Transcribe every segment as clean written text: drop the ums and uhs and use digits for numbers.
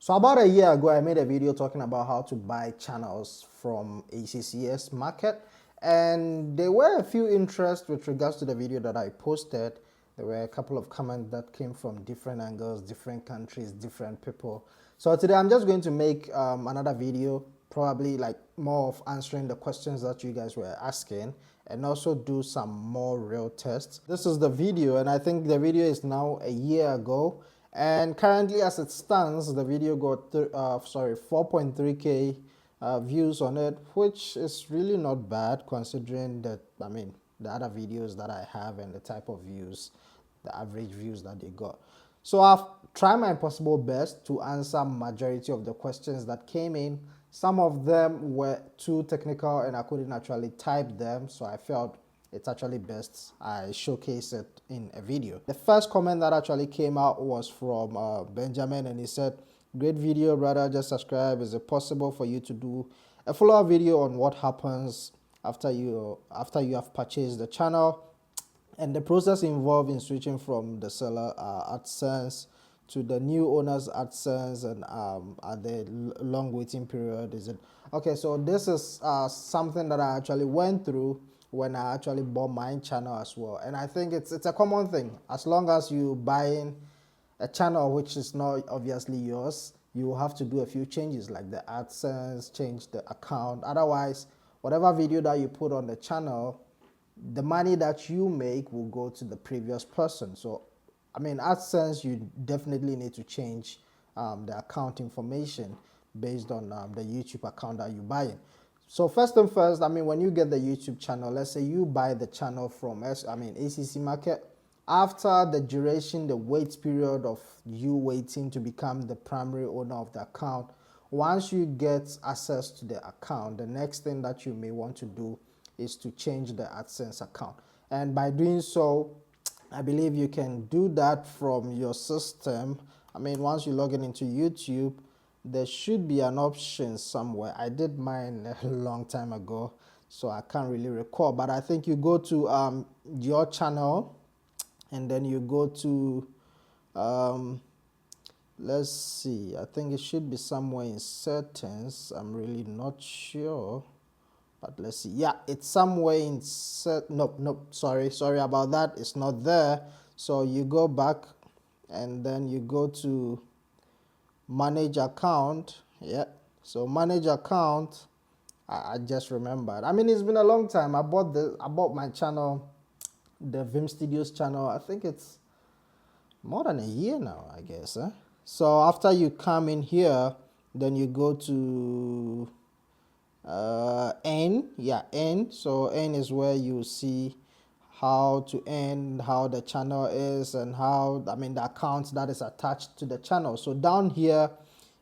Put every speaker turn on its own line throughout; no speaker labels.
So about a year ago, I made a video talking about how to buy channels from Accs-Market, and there were a few interests with regards to the video that I posted. There were a couple of comments that came from different angles, different countries, different people. So today I'm just going to make another video, probably like more of answering the questions that you guys were asking, and also do some more real tests. This is the video, and I think the video is now a year ago. And currently, as it stands, the video got 4.3k views on it, which is really not bad considering that, the other videos that I have and the type of views, the average views that they got. So I've tried my possible best to answer majority of the questions that came in. Some of them were too technical and I couldn't actually type them, so I felt it's actually best I showcase it in a video. The first comment that actually came out was from Benjamin, and he said, "Great video, brother, just subscribe. Is it possible for you to do a follow-up video on what happens after you have purchased the channel and the process involved in switching from the seller AdSense to the new owner's AdSense, and at the long waiting period? Is it okay?" So this is something that I actually went through when I actually bought my channel as well, and I think it's a common thing. As long as you buying a channel which is not obviously yours, you will have to do a few changes like the AdSense, change the account. Otherwise, whatever video that you put on the channel, the money that you make will go to the previous person. So AdSense, you definitely need to change the account information based on the YouTube account that you buy in. So first and first, when you get the YouTube channel, let's say you buy the channel from Accs-Market, after the duration, the wait period of you waiting to become the primary owner of the account, once you get access to the account, the next thing that you may want to do is to change the AdSense account. And by doing so, I believe you can do that from your system. Once you log in into YouTube, there should be an option somewhere. I did mine a long time ago, so I can't really recall, but I think you go to your channel, and then you go to let's see, I think it should be somewhere in settings. I'm really not sure, but let's see. Yeah, it's somewhere in nope, sorry about that, it's not there. So you go back and then you go to manage account. Yeah, so manage account. I just remembered. It's been a long time. I bought my channel, the Vim Studios channel. I think it's more than a year now, I guess. So after you come in here, then you go to N. Yeah, N. So N is where you see how to end, how the channel is, and how the account that is attached to the channel. So down here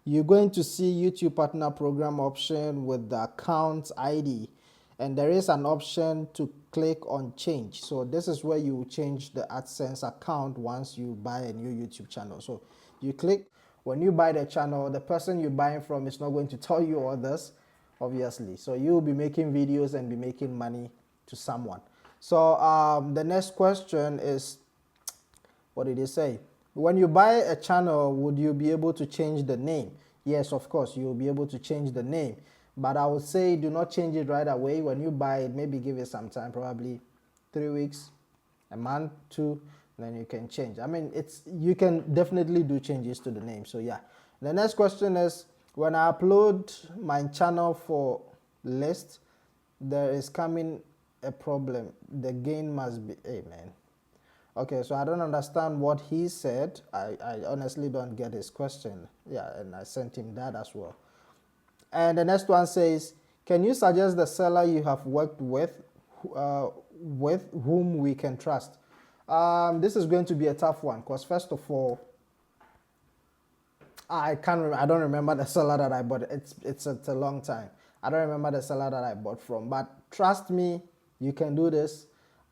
you're going to see YouTube partner program option with the account ID, and there is an option to click on change. So this is where you change the AdSense account once you buy a new YouTube channel. So you click. When you buy the channel, the person you're buying from is not going to tell you all this, obviously. So you'll be making videos and be making money to someone. So the next question is, what did he say? When you buy a channel, would you be able to change the name? Yes, of course, you'll be able to change the name. But I would say do not change it right away. When you buy it, maybe give it some time, probably 3 weeks, a month, 2, then you can change. You can definitely do changes to the name. So yeah. The next question is, when I upload my channel for list, there is coming a problem. The gain must be, amen. Okay, so I don't understand what he said. I honestly don't get his question. Yeah, and I sent him that as well. And the next one says, can you suggest the seller you have worked with whom we can trust? This is going to be a tough one, because first of all, I don't remember the seller that I bought. It's a long time. I don't remember the seller that I bought from, but trust me, you can do this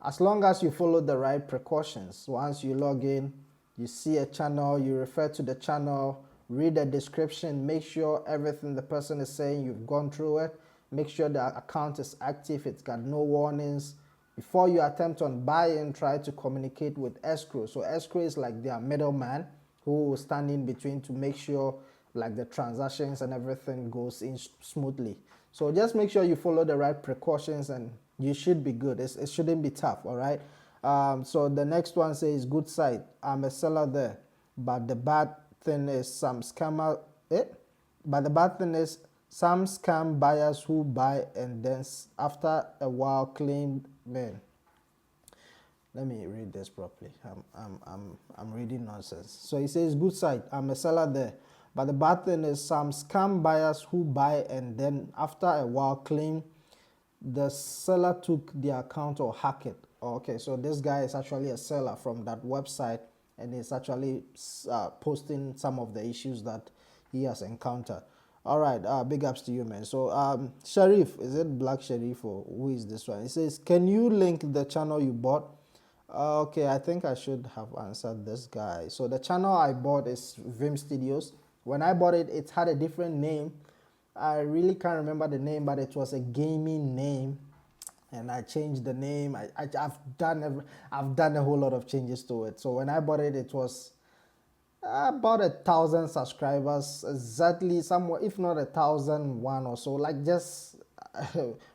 as long as you follow the right precautions. Once you log in, you see a channel, you refer to the channel, read the description, make sure everything the person is saying, you've gone through it, make sure the account is active, it's got no warnings. Before you attempt on buying, try to communicate with escrow. So escrow is like their middleman who will stand in between to make sure like the transactions and everything goes in smoothly. So just make sure you follow the right precautions and you should be good. It shouldn't be tough, all right? So the next one says, good site, I'm a seller there, but the bad thing is some scammer, but the bad thing is some scam buyers who buy and then after a while claim, man, let me read this properly. I'm reading nonsense. So he says, good site, I'm a seller there. But the bad thing is some scam buyers who buy and then after a while claim the seller took their account or hack it. Okay, so this guy is actually a seller from that website and is actually posting some of the issues that he has encountered. All right, big ups to you, man. So Sharif, is it Black Sharif or who is this one? He says, can you link the channel you bought? Okay, I think I should have answered this guy. So the channel I bought is Vim Studios. When I bought it, it had a different name. I really can't remember the name, but it was a gaming name, and I changed the name. I've done a whole lot of changes to it. So when I bought it, it was about 1,000 subscribers, exactly, somewhere, if not 1,001 or so, like just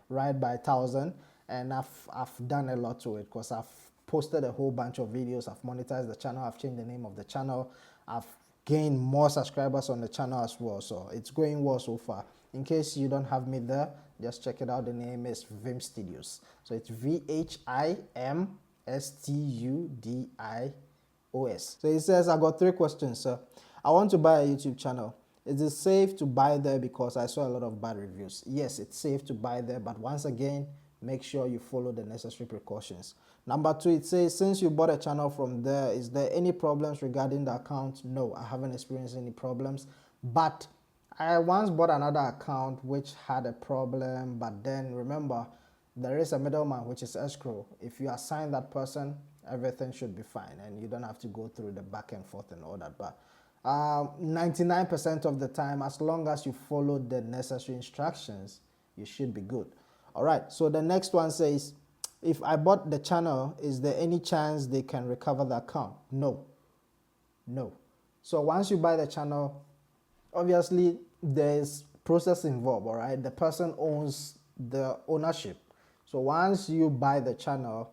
right by 1,000. And I've done a lot to it because I've posted a whole bunch of videos. I've monetized the channel. I've changed the name of the channel. I've gained more subscribers on the channel as well. So it's going well so far. In case you don't have me there, just check it out. The name is Vim Studios. So it's VHIMSTUDIOS. So he says, I got 3 questions, sir. I want to buy a YouTube channel. Is it safe to buy there because I saw a lot of bad reviews? Yes, it's safe to buy there, but once again, make sure you follow the necessary precautions. Number 2, it says, since you bought a channel from there, is there any problems regarding the account? No, I haven't experienced any problems, but I once bought another account which had a problem, but then remember, there is a middleman, which is escrow. If you assign that person, everything should be fine, and you don't have to go through the back and forth and all that. But 99% of the time, as long as you follow the necessary instructions, you should be good. All right, so the next one says, if I bought the channel, is there any chance they can recover the account? No. No. So once you buy the channel, obviously there's process involved, all right? The person owns the ownership. So once you buy the channel,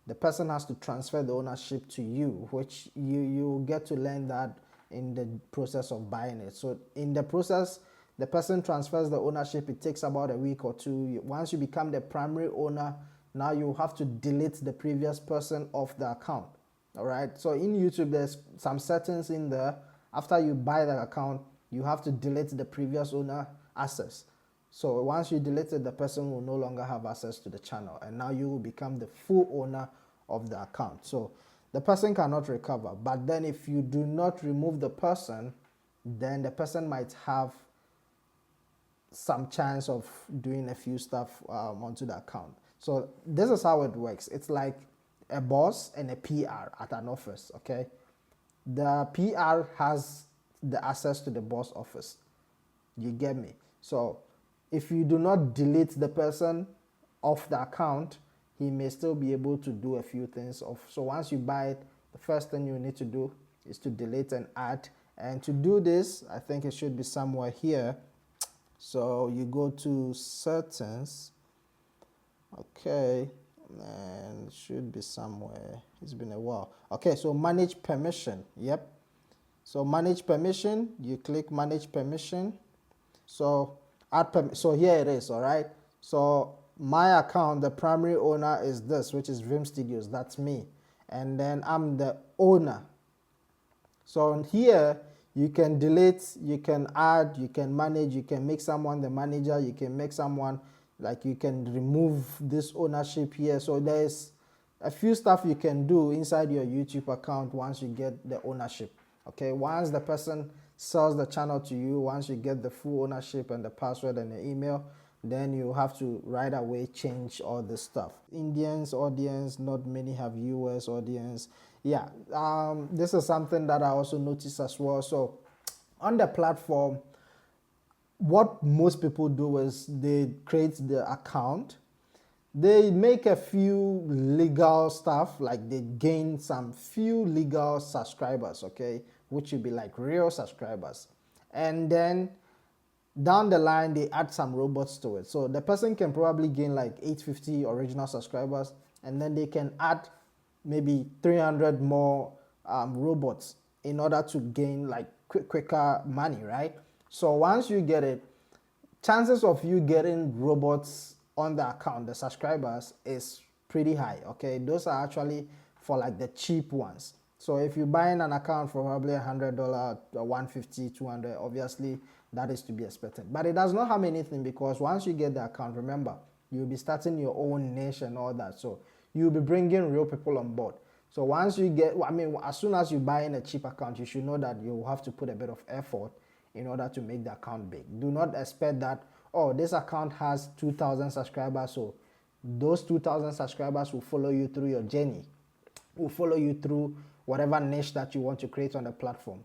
the person has to transfer the ownership to you, which you get to learn that in the process of buying it. So in the process, the person transfers the ownership. It takes about a week or 2. Once you become the primary owner, now you have to delete the previous person off the account. All right. So in YouTube, there's some settings in there. After you buy the account, you have to delete the previous owner access. So once you delete it, the person will no longer have access to the channel, and now you will become the full owner of the account. So the person cannot recover. But then if you do not remove the person, then the person might have some chance of doing a few stuff onto the account. So this is how it works. It's like a boss and a PR at an office, okay? The PR has the access to the boss office. You get me? So if you do not delete the person off the account, he may still be able to do a few things off. So once you buy it, the first thing you need to do is to delete and add. And to do this, I think it should be somewhere here. So you go to settings, okay, and it should be somewhere. It's been a while. Okay, so manage permission. Yep. So manage permission. You click manage permission. So so here it is. All right. So my account, the primary owner is this, which is Vim Studios. That's me, and then I'm the owner. So here you can delete, you can add, you can manage, you can make someone the manager, you can make someone, like, you can remove this ownership here. So there's a few stuff you can do inside your YouTube account once you get the ownership. Okay, once the person sells the channel to you, once you get the full ownership and the password and the email, then you have to right away change all this stuff. Indians audience, not many have US audience. Yeah, this is something that I also noticed as well. So on the platform, what most people do is they create the account, they make a few legal stuff, like they gain some few legal subscribers, okay, which will be like real subscribers. and then down the line they add some robots to it. So the person can probably gain like 850 original subscribers, and then they can add maybe 300 more robots in order to gain like quicker money, right? So once you get it, chances of you getting robots on the account, the subscribers, is pretty high. Okay, those are actually for like the cheap ones. So if you're buying an account for probably $100, 150, 200, obviously that is to be expected. But it does not harm anything, because once you get the account, remember, you'll be starting your own niche and all that. So you'll be bringing real people on board. So once you get, I mean, as soon as you buy in a cheap account, you should know that you have to put a bit of effort in order to make the account big. Do not expect that, oh, this account has 2,000 subscribers, so those 2,000 subscribers will follow you through your journey, will follow you through whatever niche that you want to create on the platform.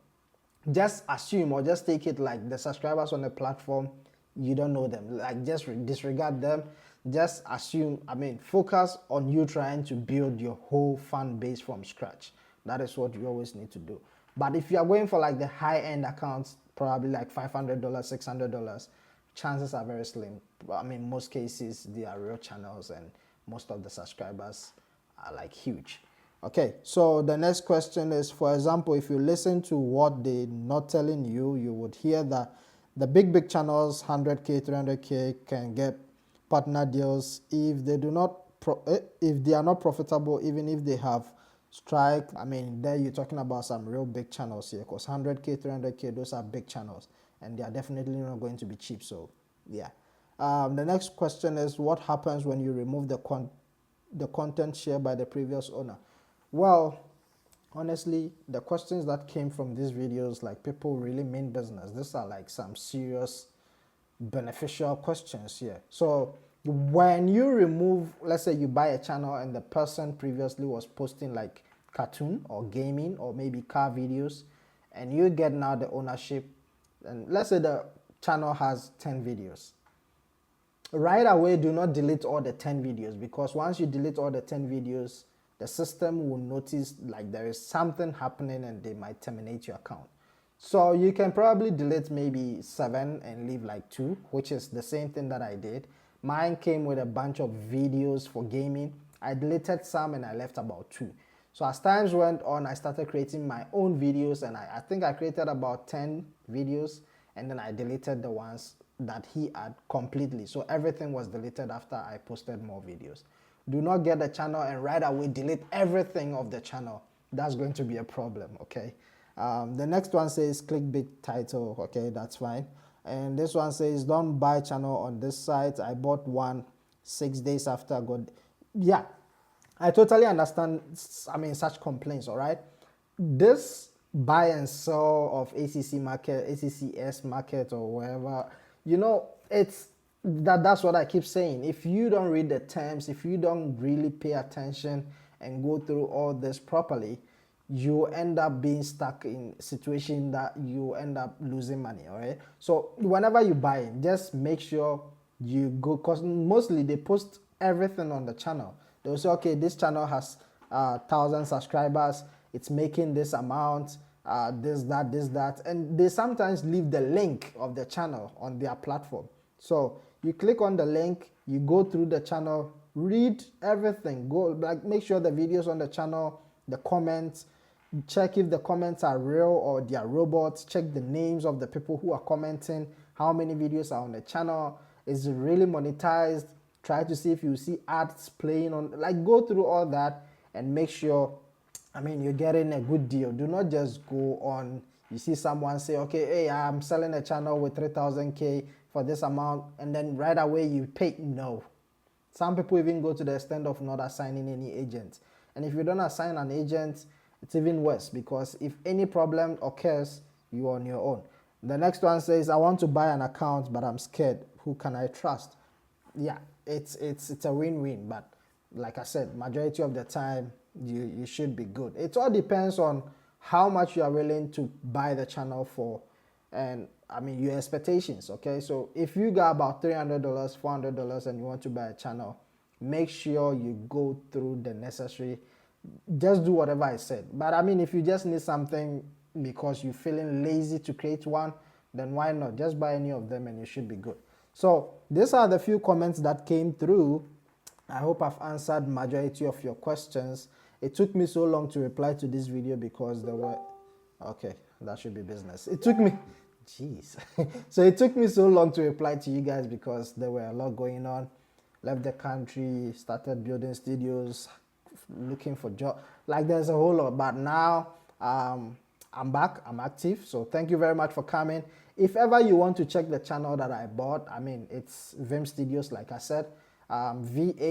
Just assume, or just take it like the subscribers on the platform, you don't know them. Like, just disregard them. Just assume, I mean, focus on you trying to build your whole fan base from scratch. That is what you always need to do. But if you are going for like the high-end accounts, probably like $500, $600, chances are very slim. I mean, most cases, they are real channels, and most of the subscribers are like huge. Okay, so the next question is, for example, if you listen to what they're not telling you, you would hear that the big channels, 100K, 300K, can get partner deals if they do not, if they are not profitable, even if they have strike. I mean, there you're talking about some real big channels here, because 100K, 300K, those are big channels, and they are definitely not going to be cheap. So yeah. The next question is, what happens when you remove the content shared by the previous owner? Well, honestly, the questions that came from these videos, like, people really mean business. These are like some serious beneficial questions here. So when you remove, let's say you buy a channel and the person previously was posting like cartoon or gaming or maybe car videos, and you get now the ownership, and let's say the channel has 10 videos. Right away, do not delete all the 10 videos, because once you delete all the 10 videos, the system will notice like there is something happening and they might terminate your account. So you can probably delete maybe 7 and leave like 2, which is the same thing that I did. Mine came with a bunch of videos for gaming. I deleted some and I left about 2. So as times went on, I started creating my own videos, and I think I created about 10 videos, and then I deleted the ones that he had completely. So everything was deleted after I posted more videos. Do not get the channel and right away delete everything of the channel. That's going to be a problem, okay? The next one says clickbait title. Okay, that's fine. And this one says, don't buy channel on this site. I bought one 6 days after I got. Yeah, I totally understand, I mean, such complaints, all right? This buy and sell of ACC-Market, Accs-Market, or wherever, you know, that's what I keep saying. If you don't read the terms, if you don't really pay attention and go through all this properly, you end up being stuck in a situation that you end up losing money, all right? So whenever you buy it, just make sure you go, because mostly they post everything on the channel. They'll say, okay, this channel has 1,000 subscribers, it's making this amount, this, that, and they sometimes leave the link of the channel on their platform. So you click on the link, you go through the channel, read everything, go like make sure the videos on the channel, the comments, check if the comments are real or they are robots, check the names of the people who are commenting, how many videos are on the channel, is it really monetized, try to see if you see ads playing on, like, go through all that and make sure, I mean, you're getting a good deal. Do not just go on, you see someone say, okay, hey, I'm selling a channel with 3,000K for this amount, and then right away you pay. No. Some people even go to the extent of not assigning any agent. And if you don't assign an agent, it's even worse, because if any problem occurs, you're on your own. The next one says, I want to buy an account, but I'm scared. Who can I trust? Yeah, it's a win-win, but like I said, majority of the time, you should be good. It all depends on how much you are willing to buy the channel for, and I mean your expectations. Okay, so if you got about $300, $400 and you want to buy a channel, make sure you go through the necessary, just do whatever I said. But I mean, if you just need something because you're feeling lazy to create one, then why not? Just buy any of them and you should be good. So these are the few comments that came through. I hope I've answered majority of your questions. It took me so long to reply to this video because there were, okay, that should be business. It took me, jeez. So it took me so long to reply to you guys because there were a lot going on. Left the country, started building studios, looking for job. Like there's a whole lot, but now I'm back, I'm active. So thank you very much for coming. If ever you want to check the channel that I bought, I mean, it's Vim Studios, like I said, VHIMSTUDIOS.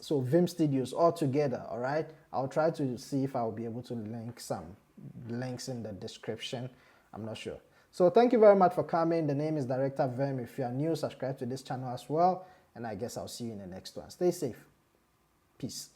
So Vim Studios all together, all right? I'll try to see if I'll be able to link some links in the description. I'm not sure. So thank you very much for coming. The name is Director Vim. If you are new, subscribe to this channel as well. And I guess I'll see you in the next one. Stay safe. Peace.